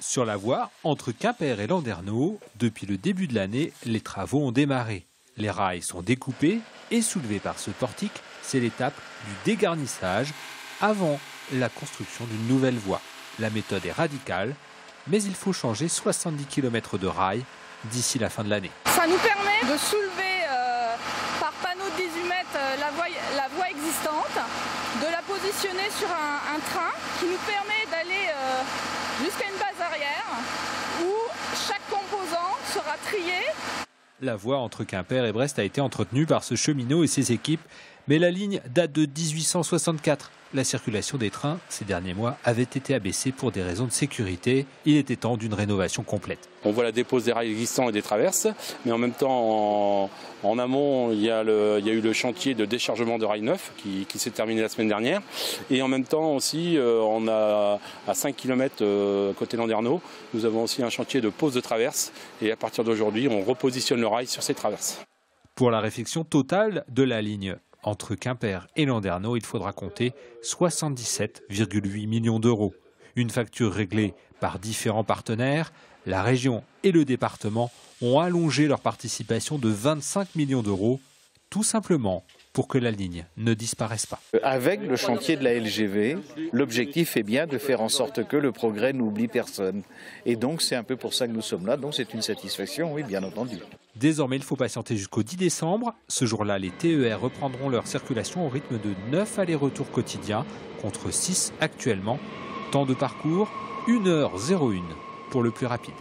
Sur la voie entre Quimper et Landerneau, depuis le début de l'année, les travaux ont démarré. Les rails sont découpés et soulevés par ce portique. C'est l'étape du dégarnissage avant la construction d'une nouvelle voie. La méthode est radicale, mais il faut changer 70 km de rails d'ici la fin de l'année. Ça nous permet de soulever par panneau de 18 mètres la voie existante, de la positionner sur un train qui nous permet d'aller jusqu'à une base arrière où chaque composant sera trié. La voie entre Quimper et Brest a été entretenue par ce cheminot et ses équipes, mais la ligne date de 1864. La circulation des trains ces derniers mois avait été abaissée pour des raisons de sécurité. Il était temps d'une rénovation complète. On voit la dépose des rails existants et des traverses, mais en même temps, en amont, il y a eu le chantier de déchargement de rails neufs qui s'est terminé la semaine dernière. Et en même temps aussi, on a à 5 km côté Landerneau, nous avons aussi un chantier de pose de traverses. Et à partir d'aujourd'hui, on repositionne le rail sur ces traverses. Pour la réfection totale de la ligne entre Quimper et Landerneau, il faudra compter 77,8 millions d'euros. Une facture réglée par différents partenaires. La région et le département ont allongé leur participation de 25 millions d'euros, tout simplement pour que la ligne ne disparaisse pas. Avec le chantier de la LGV, l'objectif est bien de faire en sorte que le progrès n'oublie personne. Et donc c'est un peu pour ça que nous sommes là, donc c'est une satisfaction, oui, bien entendu. Désormais, il faut patienter jusqu'au 10 décembre. Ce jour-là, les TER reprendront leur circulation au rythme de 9 allers-retours quotidiens contre 6 actuellement. Temps de parcours, 1h01 pour le plus rapide.